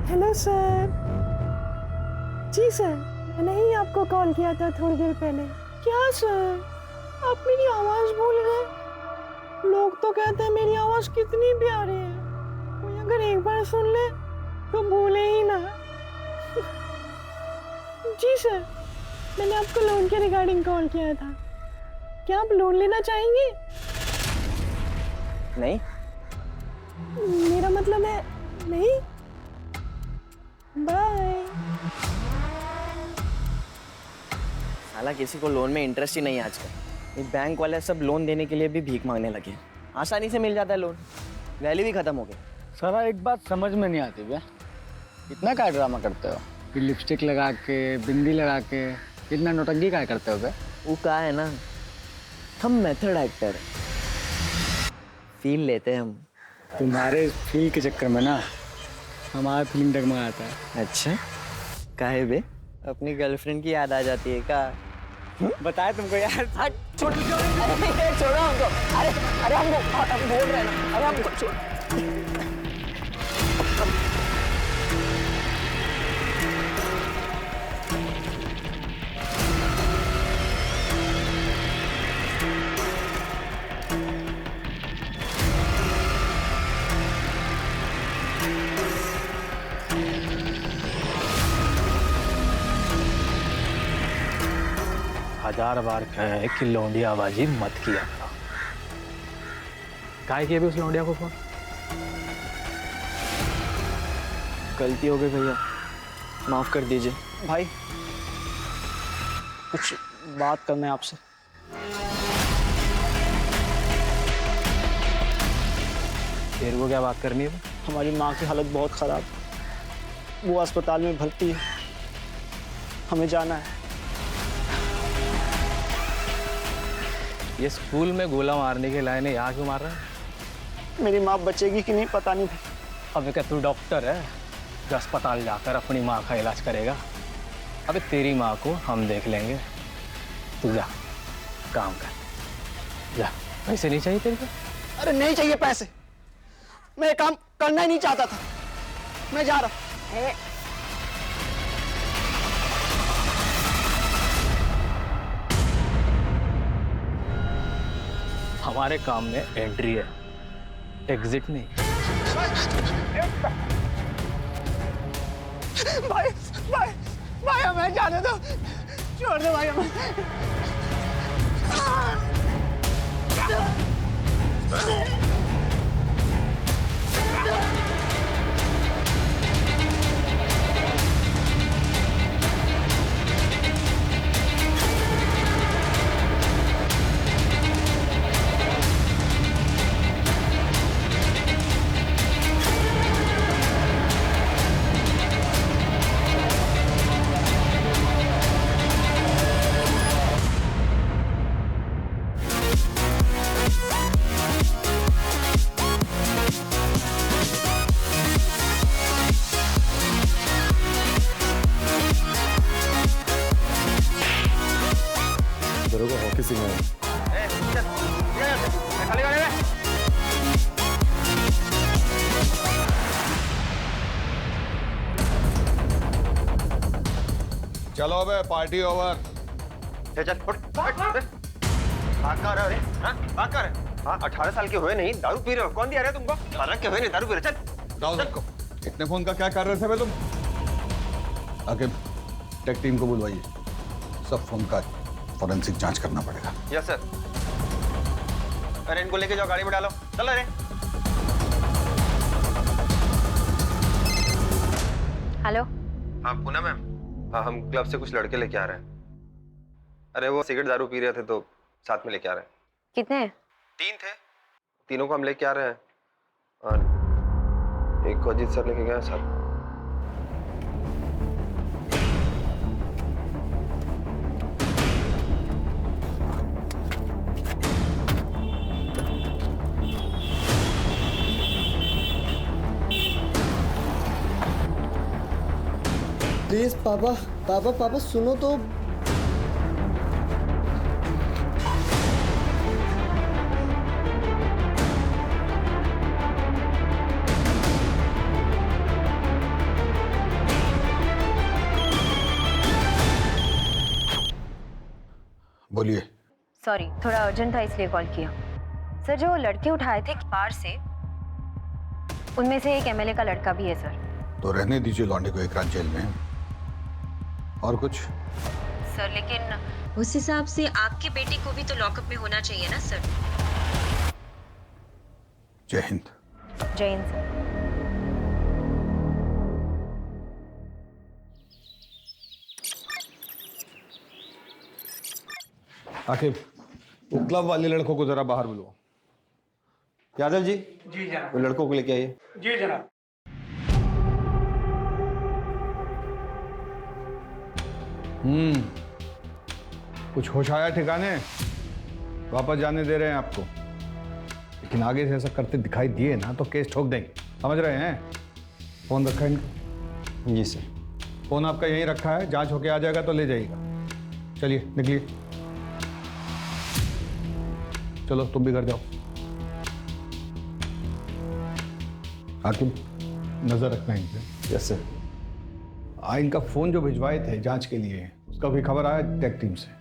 Hello sir. जी sir, मैंने ही आपको call किया था थोड़ी देर पहले। क्या सर, आप मेरी आवाज़ भूल गए? लोग तो कहते हैं मेरी आवाज़ कितनी प्यारी है, कोई अगर एक बार सुन ले तो भूले ही ना। जी सर, मैंने आपको लोन के रिगार्डिंग कॉल किया था। क्या आप लोन लेना चाहेंगे? नहीं। मेरा मतलब है नहीं। बाय। साला किसी को लोन में इंटरेस्ट ही नहीं है आजकल। ये बैंक वाले सब लोन देने के लिए भी भीख मांगने लगे। आसानी से मिल जाता है लोन, वैल्यू भी खत्म हो गई। सारा एक बात समझ में नहीं आती बे, इतना क्या ड्रामा करते हो कि लिपस्टिक लगा के बिंदी लगा के इतना नौटंकी क्या करते हो बे? वो कहा है ना, हम मेथड एक्टर फील लेते हैं हम। तुम्हारे फील के चक्कर में ना हमारा फीलिंग डगमगाता है। अच्छा, काहे बे? अपनी गर्लफ्रेंड की याद आ जाती है का? बताए तुमको यार। छोड़ो हमको। अरे हम बोल रहे हैं ना, अरे हमको छोड़। हजार बार कहे कि लौंडियाबाजी मत किया करो। काहे किया भी उस लौंडिया को फोन? गलती हो गई भैया, माफ कर दीजिए। भाई कुछ बात करना है आपसे। तेरे को क्या बात करनी है? हमारी माँ की हालत बहुत ख़राब है, वो अस्पताल में भर्ती है, हमें जाना है। ये स्कूल में गोला मारने के लायक यहाँ क्यों मार रहा है? मेरी माँ बचेगी कि नहीं पता नहीं भाई। अबे क्या तू डॉक्टर है जो अस्पताल जाकर अपनी माँ का इलाज करेगा? अबे तेरी माँ को हम देख लेंगे, तू जा काम कर जा। पैसे नहीं चाहिए तेरे को? अरे नहीं चाहिए पैसे, मैं ये काम करना ही नहीं चाहता था, मैं जा रहा हूँ। हमारे काम में एंट्री है, एग्जिट नहीं। भाई भाई भाई हमें जाने दो, छोड़ दो भाई हमें। को हॉकी सिंह चलो अबे पार्टी ओवर। चल उठ, भाग कहाँ रहे? हाँ, भाग कहाँ रहे? हाँ, 18 साल के हुए नहीं दारू पी रहे हो? कौन दिया रहे तुमको? 18 के हुए नहीं दारू पी रहे? चल दाऊ सबको। इतने फोन का क्या कर रहे थे बे तुम? आगे टेक टीम को बुलवाइए, सब फोन का फॉरेंसिक जांच करना पड़ेगा। Yes sir. अरे इनको लेके जाओ, गाड़ी में डालो, चलो रे। हेलो। हाँ पूनम मैम, हाँ हम क्लब से कुछ लड़के लेके आ रहे हैं। अरे वो सिगरेट दारू पी रहे थे तो साथ में लेके आ रहे हैं। कितने हैं? 3 थे, तीनों को हम लेके आ रहे हैं और एक को अजीत सर लेके गए साथ। प्लीज पापा पापा पापा सुनो तो। बोलिए। सॉरी, थोड़ा अर्जेंट था इसलिए कॉल किया। सर, जो लड़के उठाए थे बाहर से, उनमें से एक एमएलए का लड़का भी है सर। तो रहने दीजिए लौंडे को एक रात जेल में। और कुछ? सर लेकिन उस हिसाब से आपके बेटे को भी तो लॉकअप में होना चाहिए ना सर। जय हिंद। जय हिंद सर। आखिर वो क्लब वाले लड़कों को जरा बाहर बुलवाओ। यादव जी, जी जनाब। वो लड़कों को लेके आइए। जी जनाब। कुछ होश आया ठिकाने? वापस जाने दे रहे हैं आपको, लेकिन आगे से ऐसा करते दिखाई दिए ना तो केस ठोक देंगे, समझ रहे हैं? फोन रखा है इनका? जी सर। फोन आपका यहीं रखा है, जांच होके आ जाएगा तो ले जाइएगा। चलिए निकलिए। चलो तुम भी घर जाओ। हाकिम, नजर रखना इन पे। Yes sir. इनका फोन जो भिजवाए थे जांच के लिए, उसका कोई खबर आया टेक टीम से?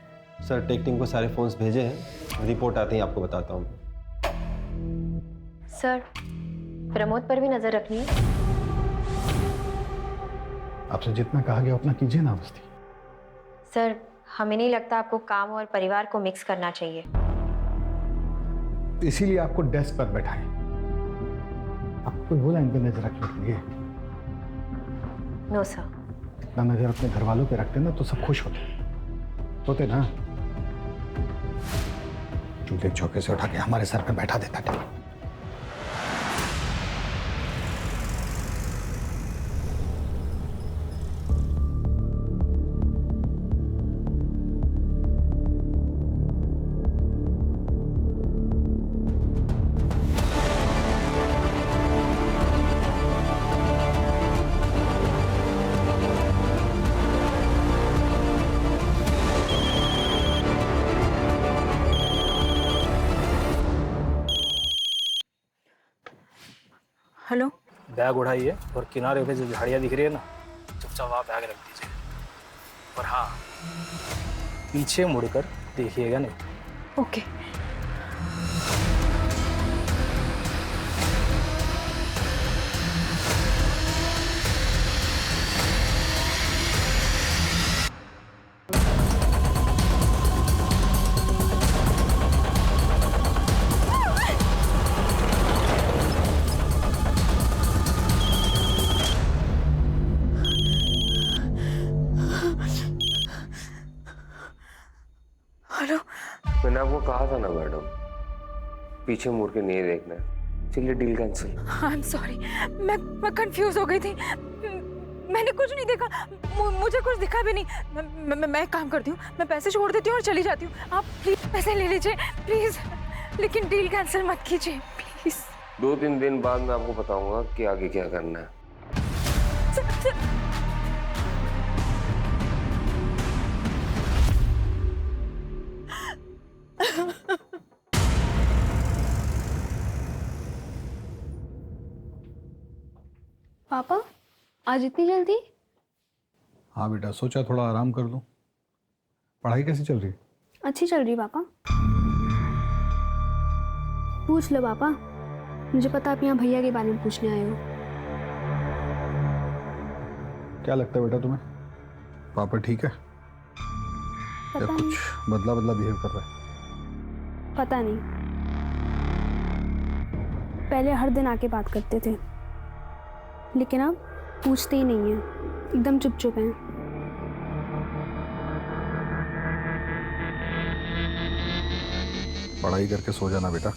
सर, टेक टीम को सारे फोन्स भेजे हैं, रिपोर्ट आते ही आपको बताता हूँ। सर, प्रमोद पर भी नजर रखनी है। आपसे जितना कहा गया उतना कीजिए ना मस्ती। सर, हमें नहीं लगता आपको काम और परिवार को मिक्स करना चाहिए। इसीलिए आपको डेस्क पर बैठाएं। आपको कोई बोला इनके नजर रखने के लिए? No sir. इतना नजर अपने घर वालों पे रखते ना तो सब खुश होते ना। चूल्हे चौके से उठा के हमारे सर पे बैठा देता क्या? हेलो। बैग उठाइए और किनारे पे जो झाड़ियाँ दिख रही है ना, चुपचाप वहाँ बैग रख दीजिए। और हाँ, पीछे मुड़कर देखिएगा नहीं। ओके। हेलो। मैंने आपको कहा था ना मैडम, पीछे मुड़ के नहीं देखना है। चलिए deal cancel. I am sorry, मैं कंफ्यूज हो गई थी। मैंने कुछ नहीं देखा, मुझे कुछ दिखा भी नहीं। मैं एक काम करती हूँ, मैं पैसे छोड़ देती हूँ और चली जाती हूँ। आप प्लीज पैसे ले लीजिए प्लीज, लेकिन डील कैंसिल मत कीजिए प्लीज। 2-3 दिन बाद मैं आपको बताऊंगा कि आगे क्या करना है। पापा, आज इतनी जल्दी? हाँ बेटा, सोचा थोड़ा आराम कर लूं। पढ़ाई कैसी चल रही है? अच्छी चल रही पापा। पूछ लो पापा, मुझे पता आप यहाँ भैया के बारे में पूछने आए हो। क्या लगता है बेटा तुम्हें, पापा ठीक है या कुछ बदला बदला बिहेव कर रहा है? पता नहीं, पहले हर दिन आके बात करते थे, लेकिन अब पूछते ही नहीं है, एकदम चुप चुप हैं। पढ़ाई करके सो जाना बेटा।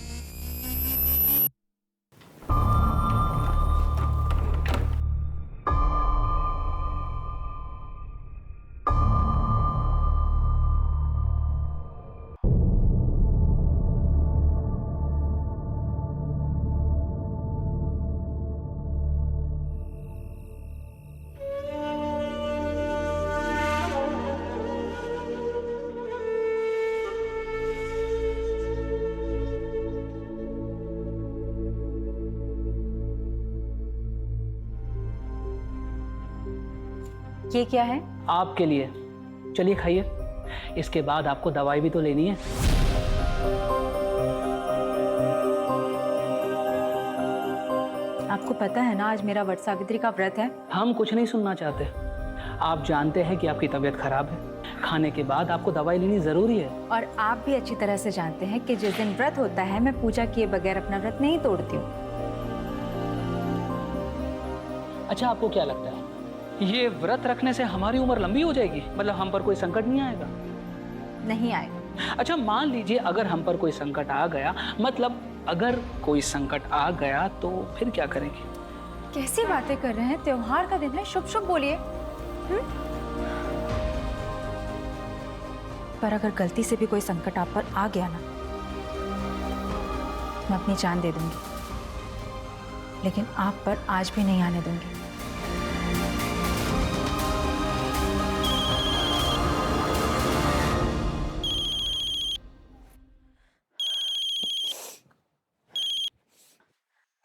ये क्या है? आपके लिए, चलिए खाइए। इसके बाद आपको दवाई भी तो लेनी है। आपको पता है ना आज मेरा वट सावित्री का व्रत है। हम कुछ नहीं सुनना चाहते। आप जानते हैं कि आपकी तबीयत खराब है, खाने के बाद आपको दवाई लेनी जरूरी है। और आप भी अच्छी तरह से जानते हैं कि जिस दिन व्रत होता है मैं पूजा किए बगैर अपना व्रत नहीं तोड़ती हूँ। अच्छा, आपको क्या लगता है ये व्रत रखने से हमारी उम्र लंबी हो जाएगी? मतलब हम पर कोई संकट नहीं आएगा? नहीं आएगा। अच्छा, मान लीजिए अगर हम पर कोई संकट आ गया, मतलब अगर कोई संकट आ गया तो फिर क्या करेंगे? कैसी बातें कर रहे हैं? त्योहार का दिन है, शुभ शुभ बोलिए। पर अगर गलती से भी कोई संकट आप पर आ गया ना, मैं अपनी जान दे दूंगी, लेकिन आप पर आज भी नहीं आने दूंगी।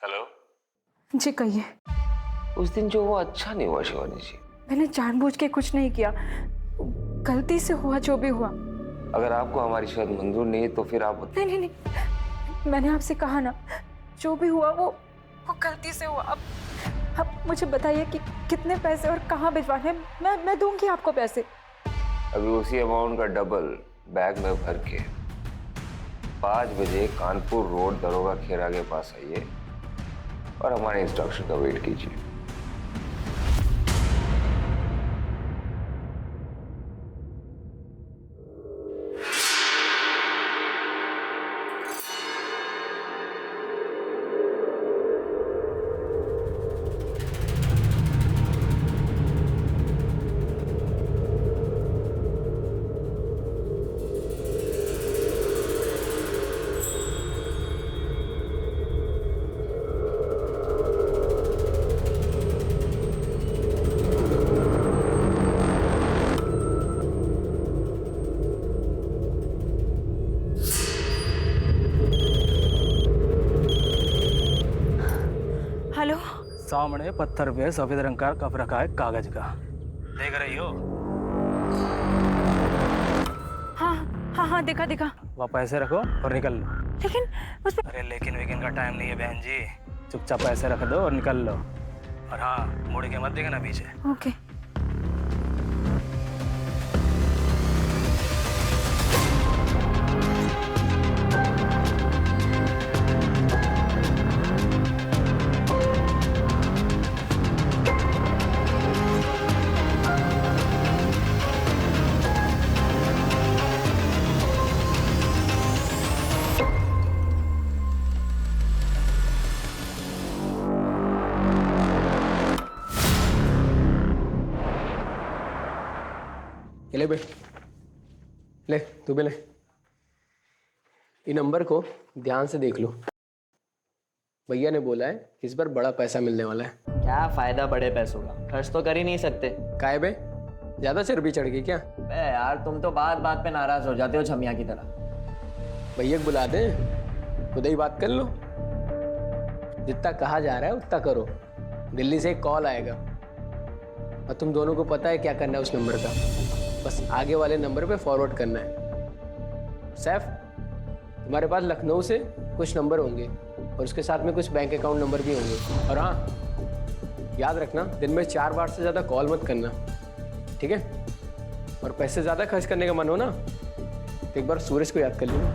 हेलो जी कहिए। उस दिन जो हुआ अच्छा नहीं हुआ शिवानी जी। मैंने जानबूझ के कुछ नहीं किया, गलती से हुआ जो भी हुआ। अगर आपको हमारी शायद मंजूर नहीं है तो फिर आप नहीं नहीं नहीं, मैंने आपसे कहा ना जो भी हुआ वो गलती से हुआ। अब मुझे बताइए कि कितने पैसे और कहाँ भिजवाने हैं। मैं दूंगी आपको पैसे। अभी उसी अमाउंट का डबल बैग में भर के 5 बजे कानपुर रोड दरोगा खेरा के पास आइए और हमारे इंस्ट्रक्शन का वेट कीजिए। हेलो। सामने पत्थर पे सफेद रंग का कप रखा है कागज का, देख रही हो? हाँ हाँ हाँ, देखा देखा। वहाँ पैसे रखो और निकल लो। लेकिन उसमें अरे लेकिन वेकिन का टाइम नहीं है बहन जी, चुपचाप पैसे रख दो और निकल लो। और हाँ, मुड़ के मत देखना पीछे। ओके। ले बे, ले तू भी ले। ये नंबर को ध्यान से देख लो। भैया ने बोला है कि इस बार बड़ा पैसा मिलने वाला है। क्या फायदा बड़े पैसों का, खर्च तो कर ही नहीं सकते। काहे बे, ज्यादा चर्बी चढ़ गई क्या? बे यार, तुम तो बात बात पे नाराज हो जाते हो छमिया की तरह। भैया को बुला दे, खुद ही बात कर लो। जितना कहा जा रहा है उतना करो। दिल्ली से एक कॉल आएगा और तुम दोनों को पता है क्या करना है उस नंबर का। बस आगे वाले नंबर पे फॉरवर्ड करना है। सैफ, तुम्हारे पास लखनऊ से कुछ नंबर होंगे और उसके साथ में कुछ बैंक अकाउंट नंबर भी होंगे। और हाँ, याद रखना दिन में 4 बार से ज़्यादा कॉल मत करना, ठीक है? और पैसे ज़्यादा खर्च करने का मन हो ना तो एक बार सूरज को याद कर लेना।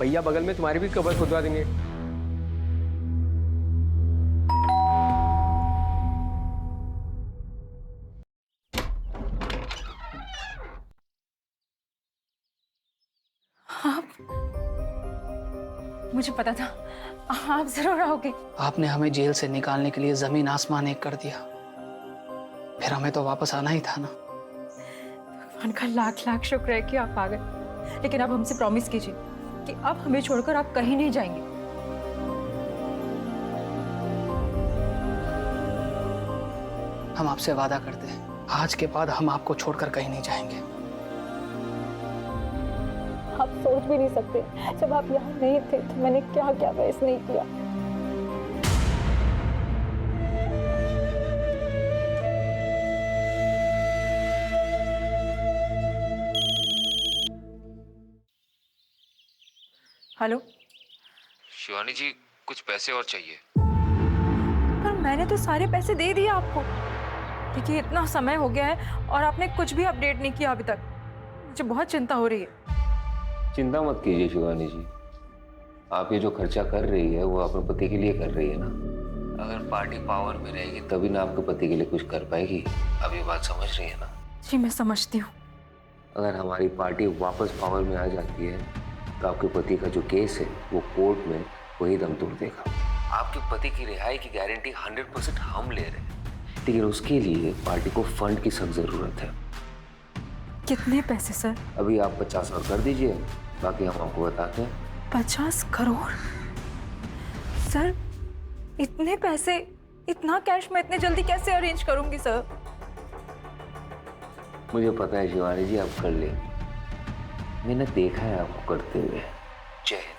भैया बगल में तुम्हारी भी कबर खुदवा देंगे। मुझे पता था आप जरूर आओगे। आपने हमें जेल से निकालने के लिए जमीन आसमान एक कर दिया, फिर हमें तो वापस आना ही था ना। भगवान का लाख लाख शुक्र है कि आप आ गए। लेकिन आप हमसे प्रॉमिस कीजिए कि अब हमें छोड़कर आप कहीं नहीं जाएंगे। हम आपसे वादा करते हैं, आज के बाद हम आपको छोड़कर कहीं नहीं जाएंगे। आप सोच भी नहीं सकते, जब आप यहाँ नहीं थे तो मैंने क्या क्या बहस नहीं किया। हेलो। शिवानी जी, कुछ पैसे और चाहिए। पर मैंने तो सारे पैसे दे दिए आपको। देखिए इतना समय हो गया है और आपने कुछ भी अपडेट नहीं किया अभी तक। मुझे बहुत चिंता हो रही है। चिंता मत कीजिए शिवानी जी, आप ये जो खर्चा कर रही है वो अपने पति के लिए कर रही है ना। अगर पार्टी पावर में रहेगी तभी ना आपके पति के लिए कुछ कर पाएगी। अब ये बात समझ रही है ना? जी मैं समझती हूँ। अगर हमारी पार्टी वापस पावर में आ जाती है तो आपके पति का जो केस है वो कोर्ट में वही दम तोड़ देगा। आपके पति की रिहाई की गारंटी 100% हम ले रहे हैं, लेकिन उसके लिए पार्टी को फंड की सख्त जरूरत है। कितने पैसे सर? अभी आप 50 और कर दीजिए, बाकी हम आपको बताते हैं। 50 करोड़? सर इतने पैसे, इतना कैश मैं इतने जल्दी कैसे अरेंज करूंगी सर? मुझे पता है शिवानी जी, आप कर लेंगे। मैंने देखा है आपको करते हुए। जय हिंद।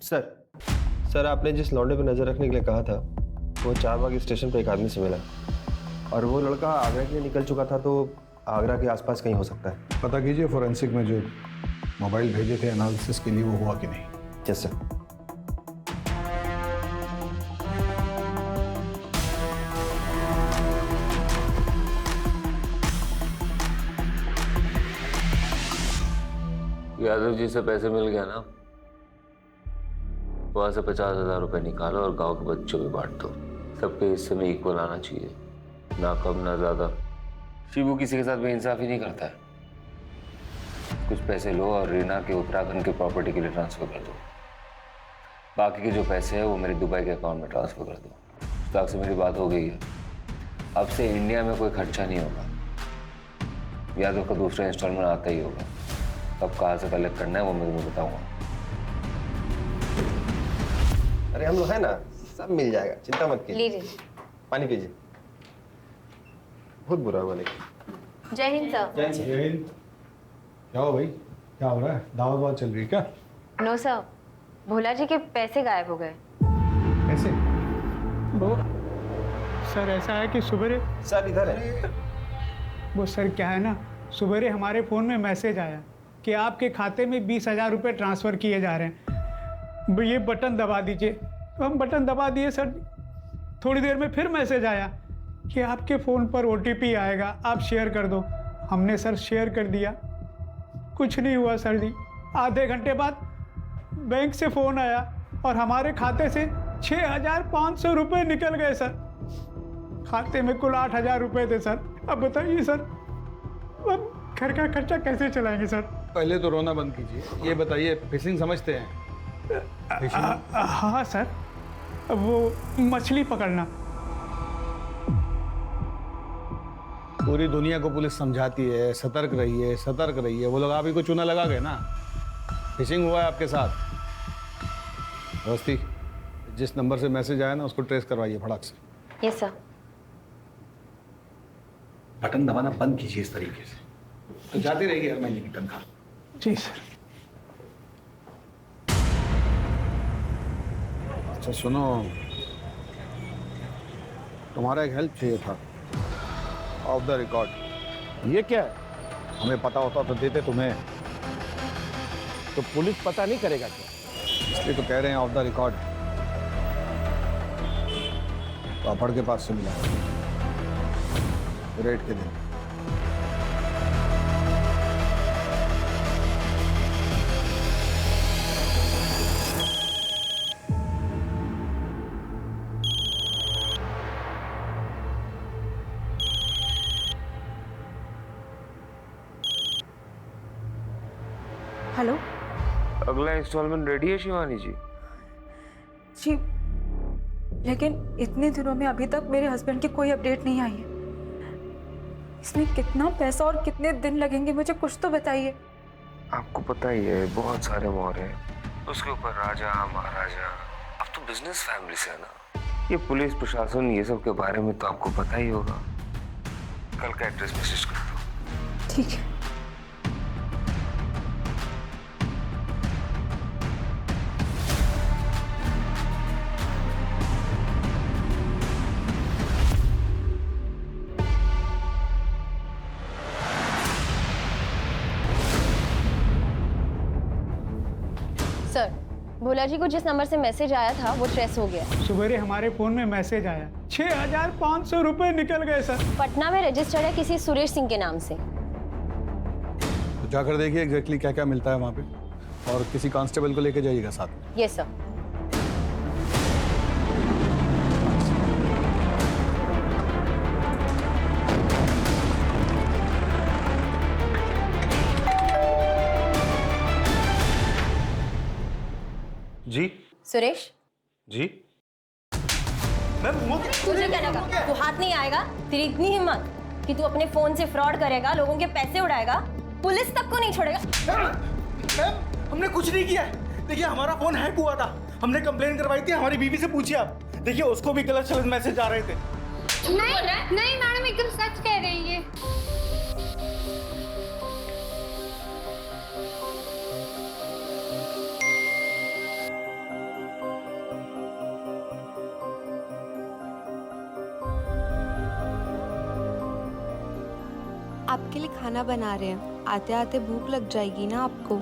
सर आपने जिस लौंडे पे नजर रखने के लिए कहा था वो चारबाग स्टेशन पे एक आदमी से मिला और वो लड़का आगरा के लिए निकल चुका था, तो आगरा के आसपास कहीं हो सकता है। पता कीजिए फोरेंसिक में जो मोबाइल भेजे थे एनालिसिस के लिए वो हुआ कि नहीं। Yes sir. यादव जी से पैसे मिल गया ना, वहां से 50,000 रुपए निकालो और गांव के बच्चों में बांट दो। सबके हिस्से में इक्वल आना चाहिए, ना कम ना ज्यादा। शिबू किसी के साथ बेइंसाफी नहीं करता है। कुछ पैसे लो और रीना के उत्तराखंड की प्रॉपर्टी के लिए ट्रांसफर कर दो। बाकी के जो पैसे हैं वो मेरे दुबई के अकाउंट में ट्रांसफर कर दो। मुश्ताक से मेरी बात हो गई है, अब से इंडिया में कोई खर्चा नहीं होगा। यादव का दूसरा इंस्टॉलमेंट आता ही होगा। कब कहाँ से कलेक्ट करना है वो मैं तुम्हें बताऊंगा। अरे हम लोग है ना, सब मिल जाएगा, चिंता मत कीजिए। पानी पीजिए। बहुत बुरा हुआ लेकिन। जय हिंद सर। जय हिंद। क्या हो भाई, क्या हो रहा है? दावत वावत चल रही है क्या? नो सर, भोला जी के पैसे गायब हो गए। कैसे? वो सर ऐसा है कि सुबह सर इधर है। वो सर क्या है ना, सुबह हमारे फ़ोन में मैसेज आया कि आपके खाते में 20,000 रुपये ट्रांसफ़र किए जा रहे हैं, ये बटन दबा दीजिए। तो हम बटन दबा दिए सर। थोड़ी देर में फिर मैसेज आया कि आपके फ़ोन पर OTP आएगा, आप शेयर कर दो। हमने सर शेयर कर दिया, कुछ नहीं हुआ सर जी। आधे घंटे बाद बैंक से फ़ोन आया और हमारे खाते से 6,500 रुपये निकल गए सर। खाते में कुल 8,000 रुपये थे सर। अब बताइए सर, अब घर का खर्चा कैसे चलाएंगे सर? पहले तो रोना बंद कीजिए। ये बताइए, फिशिंग समझते हैं? हाँ सर, वो मछली पकड़ना। पूरी दुनिया को पुलिस समझाती है सतर्क रहिए, सतर्क रहिए। वो लोग आप ही को चूना लगा गए ना। फिशिंग हुआ है आपके साथ। दोस्ती, जिस नंबर से मैसेज आया ना उसको ट्रेस करवाइए फटाक से। Yes sir. बटन दबाना बंद कीजिए इस तरीके से, तो जाती रहेगी हर महीने की तनख्वाह। जी सर। अच्छा सुनो, तुम्हारा एक हेल्प चाहिए था, ऑफ द रिकॉर्ड। ये क्या है? हमें पता होता तो देते तुम्हें। तो पुलिस पता नहीं करेगा क्या? इसलिए तो कह रहे हैं ऑफ द रिकॉर्ड। पापड़ के पास से मिला, रेट के दिन। हेलो। अगला इंस्टॉलमेंट रेडी है शिवानी जी? जी, लेकिन इतने दिनों में अभी तक मेरे हस्बैंड की कोई अपडेट नहीं आई है। इसमें कितना पैसा और कितने दिन लगेंगे, मुझे कुछ तो बताइए। आपको पता ही है बहुत सारे मोर हैं, उसके ऊपर राजा महाराजा। अब तो बिजनेस फैमिली से है ना, ये पुलिस प्रशासन ये सब के बारे में तो आपको पता ही होगा। कल का एड्रेस मैसेज कर दो। ठीक है। भोला जी को जिस नंबर से मैसेज आया था वो ट्रेस हो गया। सुबह हमारे फोन में मैसेज आया, 6,500 रुपए निकल गए सर। पटना में रजिस्टर्ड है किसी सुरेश सिंह के नाम से। तो जाकर देखिए एग्जैक्टली क्या क्या मिलता है वहाँ पे, और किसी कांस्टेबल को लेके जाइएगा साथ में। Yes sir. जी सुरेश जी तुझे क्या लगा तू हाथ नहीं आएगा? तेरी इतनी हिम्मत कि तू अपने फोन से फ्रॉड करेगा, लोगों के पैसे उड़ाएगा, पुलिस तक को नहीं छोड़ेगा। मैम हमने कुछ नहीं किया है। देखिए हमारा फोन हैक हुआ था, हमने कंप्लेन करवाई थी, हमारी बीवी से पूछिए आप। देखिए उसको भी गलत सलत मैसेज आ रहे थे। नहीं मैडम एकदम सच कह रही है। आपके लिए खाना बना रहे हैं, आते आते भूख लग जाएगी ना आपको।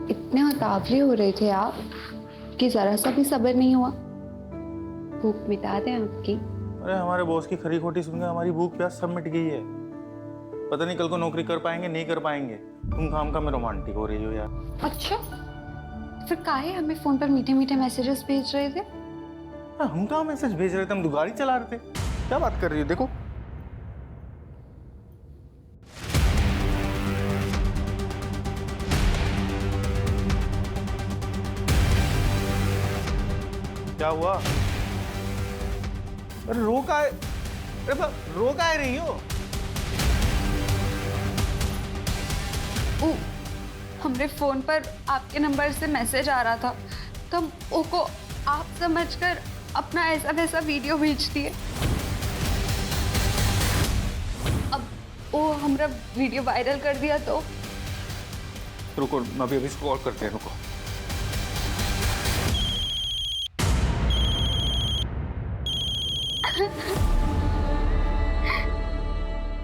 इतने उतावले हो रहे थे आप कि जरा सा भी सब्र नहीं हुआ। भूख मिटा दें आपकी। अरे हमारे बॉस की खरी खोटी सुनकर हमारी भूख प्यास सब मिट गई है। पता नहीं कल को नौकरी कर पाएंगे नहीं कर पाएंगे। तुम काम का में रोमांटिक हो रही हो यार। अच्छा फिर काहे हमें फोन पर मीठे मीठे मैसेजेस भेज रहे थे? हम कहाँ मैसेज भेज रहे थे, हम तो गाड़ी चला रहे थे। क्या बात कर रही हो? देखो क्या हुआ? अरे रो का है? रो का है रही हो? हमरे फोन पर आपके नंबर से मैसेज आ रहा था तो हम को आप समझकर अपना ऐसा वैसा वीडियो भेज दिए। अब वो हमारा वीडियो वायरल कर दिया तो रुको अभी इसको कॉल करते हैं। रुको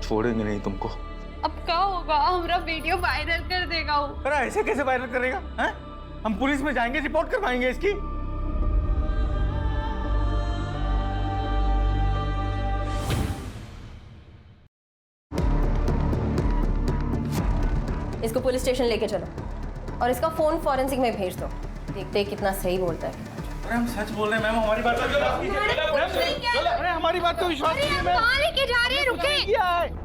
छोड़ेंगे नहीं तुमको। अब क्या होगा? हमारा वीडियो वायरल कर देगा वो। अरे ऐसे कैसे वायरल करेगा? हैं? हम पुलिस में जाएंगे, रिपोर्ट करवाएंगे इसकी। इसको पुलिस स्टेशन लेके चलो और इसका फोन फॉरेंसिक में भेज दो। देखते हैं कितना सही बोलता है। अरे हम सच बोल रहे हैं मैम, हमारी बात का विश्वास कीजिए। अरे हमारी बात का विश्वास कीजिए मैम। कहाँ लेके जा रहे हैं? रुके।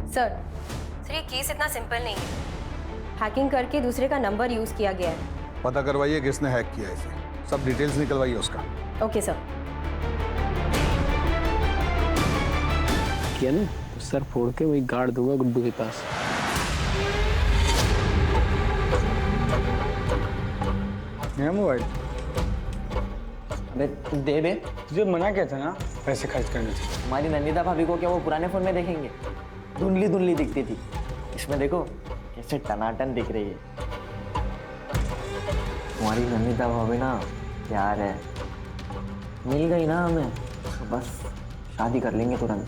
सर ये केस इतना सिंपल नहीं है। हैकिंग करके दूसरे का नंबर यूज किया गया है। पता करवाइए किसने हैक किया इसे, सब डिटेल्स निकलवाइए उसका। Okay sir. किया ना तो सर फोड़ के वही गाड़ दूंगा गुड्डू के पास। मेरा मोबाइल अबे दे बे। तुझे मना किया था ना पैसे खर्च करने से। हमारी नंदिता भाभी को क्या वो पुराने फोन में देखेंगे? धुंधली धुंधली दिखती थी, इसमें देखो कैसे टनाटन दिख रही है। हमारी नंदिता भाभी ना प्यार है, मिल गई ना हमें तो बस शादी कर लेंगे तुरंत।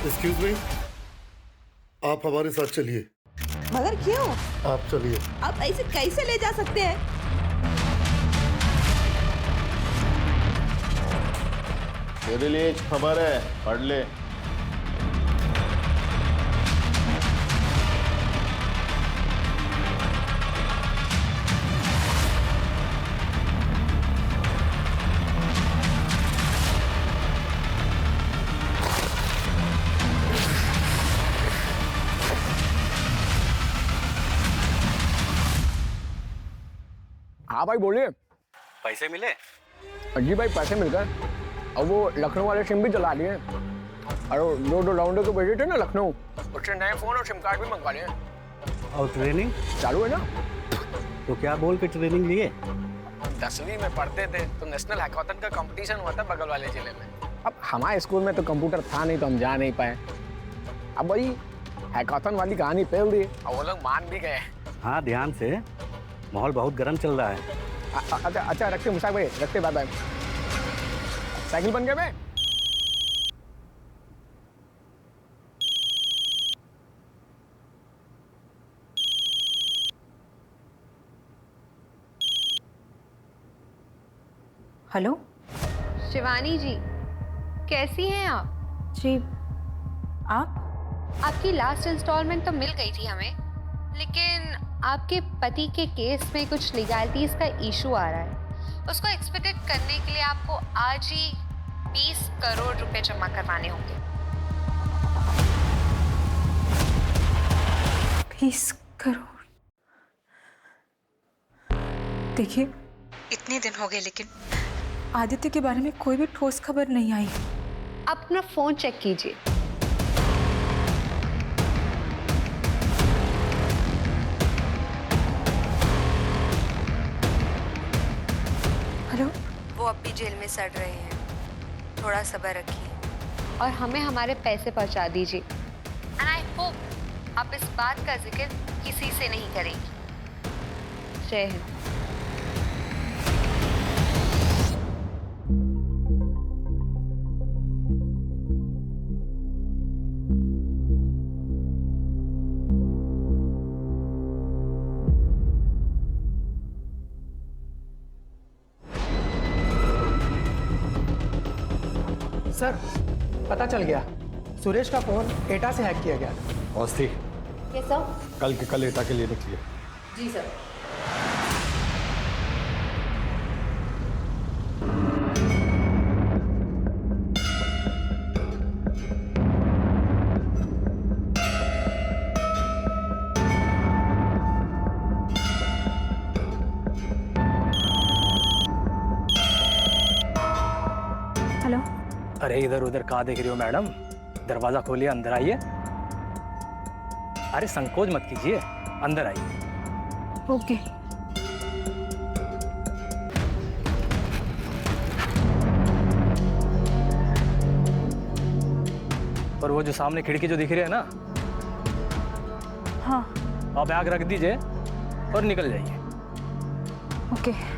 एक्सक्यूज मी, आप हमारे साथ चलिए। मगर क्यों? आप चलिए। आप ऐसे कैसे ले जा सकते हैं? तेरे लिए एक खबर है, पढ़ ले। हाँ भाई बोलिए। पैसे मिले? जी भाई पैसे मिल गए और वो लखनऊ वाले सिम भी चला लिए और दो राउंडर को भेजे थे ना लखनऊ, उससे नए फोन और सिम कार्ड भी मंगवा लिए। और ट्रेनिंग चालू है ना? तो क्या बोल के ट्रेनिंग लिए? 10वीं में पढ़ते थे तो नेशनल हैकाथन का कंपटीशन हुआ था बगल वाले जिले में। अब हमारे स्कूल में तो कंप्यूटर था नहीं तो हम जा नहीं पाए। अब वही हैकाथन वाली कहानी फैल दी और वो लोग मान भी गए। हाँ ध्यान से, माहौल बहुत गर्म चल रहा है। अच्छा रखते मुसाक भाई, रखते, बाय बाय। साइकिल बन गए मैं। हेलो शिवानी जी, कैसी हैं आप? जी, आप? आपकी लास्ट इंस्टॉलमेंट तो मिल गई थी हमें, लेकिन आपके पति के केस में कुछ लीगैलिटीज का इशू आ रहा है। उसको एक्सपेक्टेड करने के लिए आपको आज ही 20 करोड़ रुपए जमा करवाने होंगे। 20 करोड़? देखिए, इतने दिन हो गए लेकिन आदित्य के बारे में कोई भी ठोस खबर नहीं आई। अपना फोन चेक कीजिए। हेलो? वो अब भी जेल में सड़ रहे हैं, थोड़ा सब्र रखिए और हमें हमारे पैसे पहुंचा दीजिए। एंड आई होप आप इस बात का जिक्र किसी से नहीं करेंगी। जय हिंद। सर, पता चल गया, सुरेश का फोन एटा से हैक किया गया। औस्ती, ये सब कल के कल एटा के लिए निकलिए। जी सर। हेलो? अरे इधर उधर कहाँ देख रही हो मैडम? दरवाजा खोलिए, अंदर आइए। अरे संकोच मत कीजिए, अंदर आइए। ओके। और वो जो सामने खिड़की जो दिख रही है ना, हाँ। आप बैग रख दीजिए और निकल जाइए। ओके।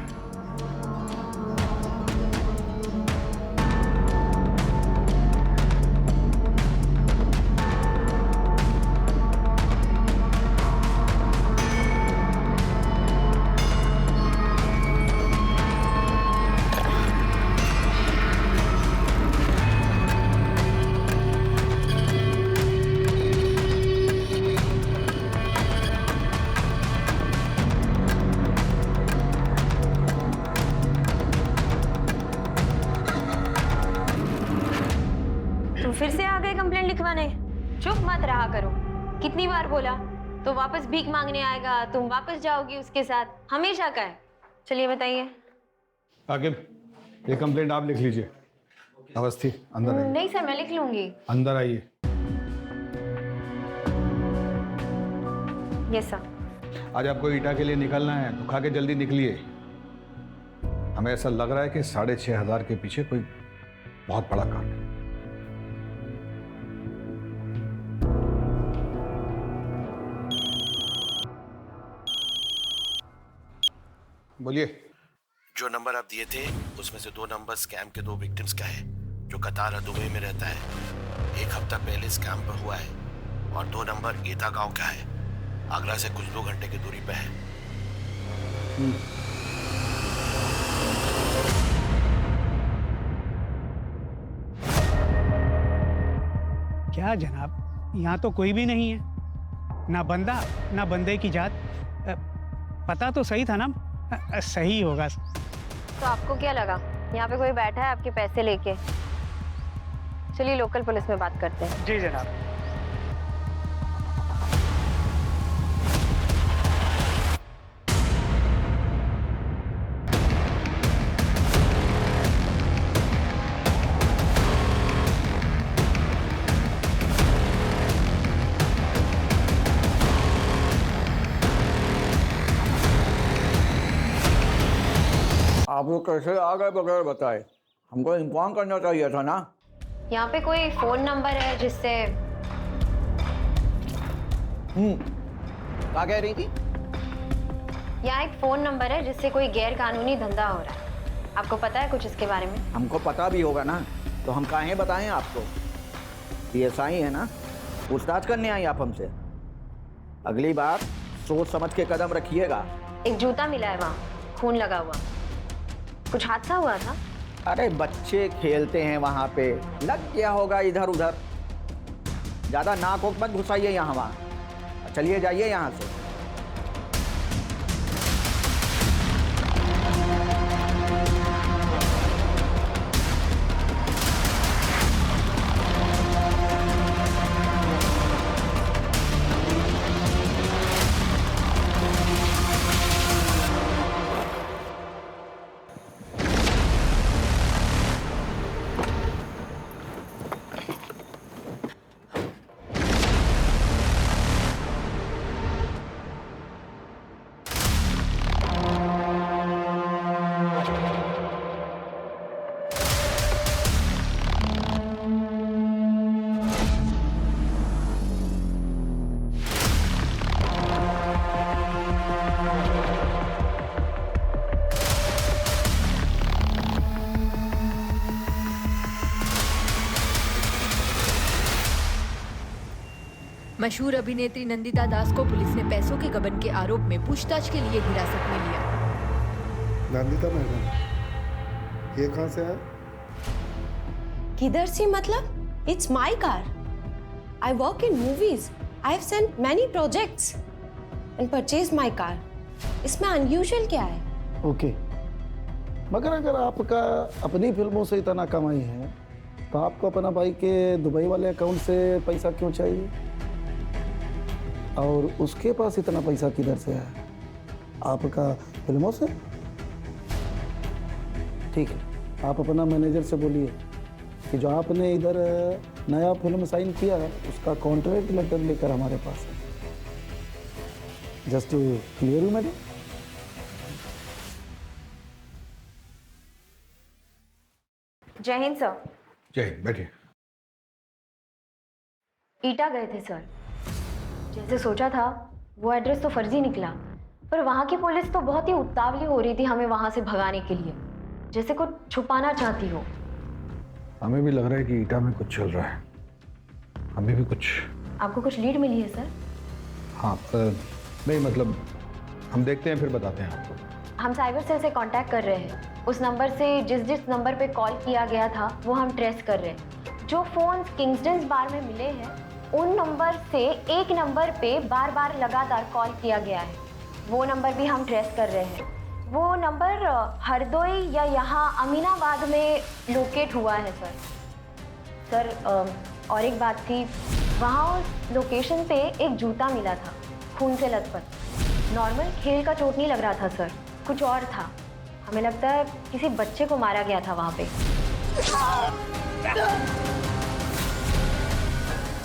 तुम फिर से आ गए कंप्लेंट लिखवाने? चुप मत रहा करो। कितनी बार बोला तो वापस भीख मांगने आएगा, तुम वापस जाओगी उसके साथ, हमेशा का है। चलिए बताइए। आकिब, ये कंप्लेंट आप लिख लीजिए। अवस्थी, अंदर आइए। नहीं सर, मैं लिख लूंगी। अंदर आइए। Yes sir. आज आपको ईटा के लिए निकलना है तो खा के जल्दी निकलिए। हमें ऐसा लग रहा है कि 6,500 के पीछे कोई बहुत बड़ा कांड है। बोलिए। जो नंबर आप दिए थे उसमें से 2 नंबर स्कैम के 2 विक्टिम्स का है जो कतार और दुबई में रहता है। 1 हफ्ता पहले स्कैम पर हुआ है और 2 नंबर ईता गांव का है, आगरा से कुछ 2 घंटे की दूरी पर है। क्या जनाब, यहाँ तो कोई भी नहीं है, ना बंदा ना बंदे की जात। पता तो सही था ना? सही होगा। तो आपको क्या लगा यहाँ पे कोई बैठा है आपके पैसे लेके? चलिए लोकल पुलिस में बात करते हैं। जी जनाब। आप लोग कैसे आ गए बगैर बताए? हमको इन्फॉर्म करना चाहिए था ना। यहाँ पे कोई फोन नंबर है जिससे क्या कह रही थी? यहाँ एक फोन नंबर है जिससे कोई गैर कानूनी धंधा हो रहा है। आपको पता है कुछ इसके बारे में? हमको पता भी होगा ना, तो हम काहे बताएं आपको? PSI है ना, पूछताछ करने आई आप हमसे। अगली बार सोच समझ के कदम रखिएगा। एक जूता मिला है वहाँ, खून लगा हुआ। कुछ हादसा हुआ था? अरे बच्चे खेलते हैं वहाँ पे, लग गया होगा इधर उधर। ज्यादा नाक वोक मत घुसाइए यहाँ वहाँ। चलिए जाइए यहाँ से। मशहूर अभिनेत्री नंदिता दास को पुलिस ने पैसों के गबन के आरोप में पूछताछ के लिए हिरासत में लिया। नंदिता मैडम, ये कहाँ से आया? किधर से मतलब? It's my car. I work in movies. I have sent many projects and purchase my car. इसमें अनयूजुअल क्या है? ओके, मगर अगर आपका अपनी फिल्मों से इतना कमाई है तो आपको अपना भाई के दुबई वाले अकाउंट से पैसा क्यों चाहिए? और उसके पास इतना पैसा किधर से है? आपका फिल्मों से? ठीक है, आप अपना मैनेजर से बोलिए कि जो आपने इधर नया फिल्म साइन किया है उसका कॉन्ट्रैक्ट लेटर लेकर हमारे पास है। Just to clear you madam. जय हिंद सर। जय हिंद, बैठिए। ईटा गए थे सर। जैसे सोचा था वो एड्रेस तो फर्जी निकला, पर वहाँ की पुलिस तो बहुत ही उतावली हो रही थी हमें वहाँ से भगाने के लिए, जैसे कुछ छुपाना चाहती हो। हमें भी लग रहा है कि ईटा में कुछ चल रहा है। हमें भी कुछ। आपको कुछ लीड मिली है सर? हाँ, नहीं मतलब हम देखते हैं फिर बताते हैं आपको। हम साइबर सेल से कांटेक्ट कर रहे हैं। उस नंबर से जिस नंबर पे कॉल किया गया था वो हम ट्रेस कर रहे हैं। जो फोन किंग्सटन बार में मिले हैं उन नंबर से एक नंबर पे बार बार लगातार कॉल किया गया है, वो नंबर भी हम ट्रेस कर रहे हैं। वो नंबर हरदोई या यहाँ अमीनाबाद में लोकेट हुआ है सर। और एक बात थी, वहाँ उस लोकेशन पे एक जूता मिला था खून से लथपथ। नॉर्मल खेल का चोट नहीं लग रहा था सर, कुछ और था। हमें लगता है किसी बच्चे को मारा गया था वहाँ पे।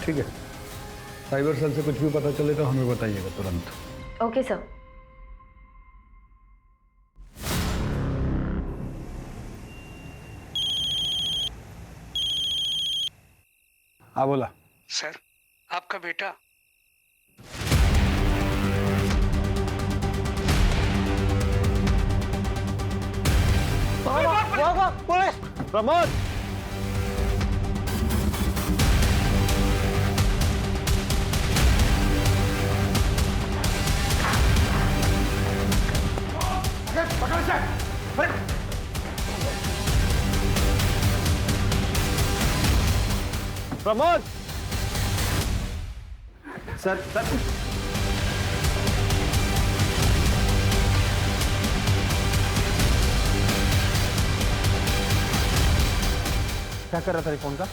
ठीक है, साइबर सेल से कुछ भी पता चले तो हमें बताइएगा तुरंत। Okay sir. हाँ बोला। सर, आपका बेटा प्रमोद प्रमोद सर क्या कर रहा था ये फोन का?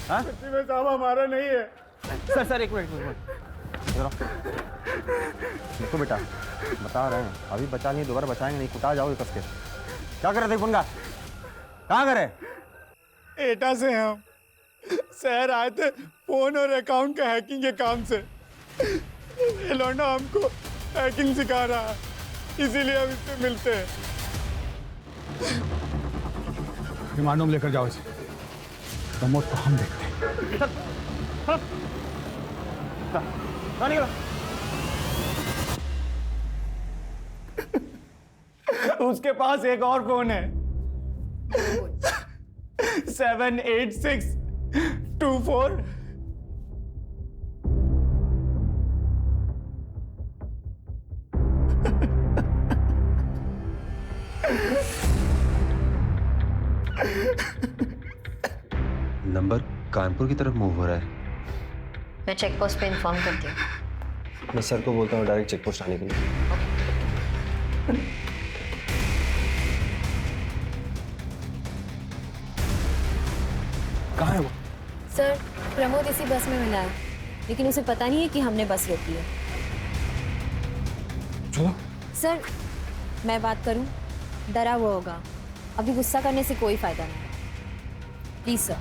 हाँ? में साहब हमारा नहीं है। सर एक मिनट देखो बेटा, बता रहे हैं अभी बचा नहीं, दोबारा बचाएंगे नहीं, कुटा जाओगे कस के। क्या कर रहे थे फोन का? कहाँ करे? एटा से हम शहर आए थे फोन और अकाउंट का हैकिंग के काम से। ये लौंडा हमको हैकिंग सिखा रहा है, इसीलिए हम इससे मिलते हैं। रिमांड में लेकर जाओ इसे, प्रमोद को हम देखते हैं। उसके पास एक और फोन है 78624। नंबर कानपुर की तरफ मूव हो रहा है। मैं चेक पोस्ट पे इन्फॉर्म करती हूँ। मैं सर को बोलता हूँ डायरेक्ट चेक पोस्ट आने के लिए। कहाँ है वो? सर प्रमोद इसी बस में मिला है, लेकिन उसे पता नहीं है कि हमने बस रोकी है। चलो। सर मैं बात करूं, डरा हुआ होगा, अभी गुस्सा करने से कोई फायदा नहीं। Please sir.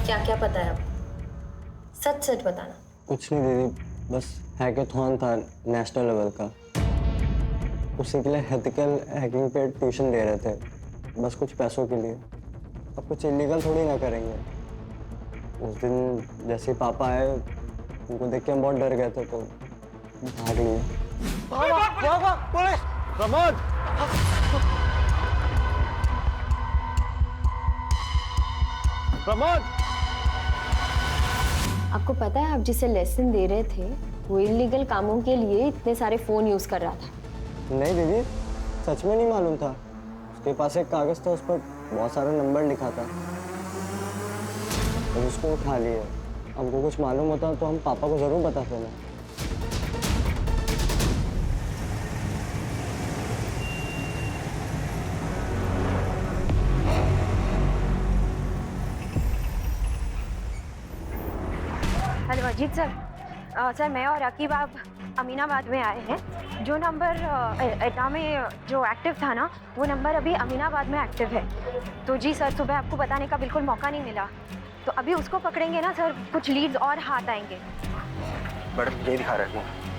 क्या क्या पता है आपको? सच सच बताना। कुछ नहीं दीदी, बस हैकेथॉन था नेशनल लेवल का, उसी के लिए एथिकल हैकिंग पे ट्यूशन दे रहे थे, बस कुछ पैसों के लिए। अब कुछ इलीगल थोड़ी ना करेंगे। उस दिन जैसे पापा आए, उनको देख के हम बहुत डर गए थे तो भाग लिए। प्रमोद प्रमोद आपको पता है आप जिसे लेसन दे रहे थे वो इलीगल कामों के लिए इतने सारे फोन यूज कर रहा था। नहीं दीदी, सच में नहीं मालूम था। उसके पास एक कागज था, उस पर बहुत सारा नंबर लिखा था, तो उसको उठा लिए। हमको कुछ मालूम होता तो हम पापा को जरूर बताते ना। Hello Ajit sir. सर मैं और रकीब आप अमीनाबाद में आए हैं। जो नंबर एटा में जो एक्टिव था ना, वो नंबर अभी अमीनाबाद में एक्टिव है। तो जी सर, सुबह आपको बताने का बिल्कुल मौका नहीं मिला, तो अभी उसको पकड़ेंगे ना सर, कुछ लीड्स और हाथ आएंगे। मैडम ये दिखा रहे हैं।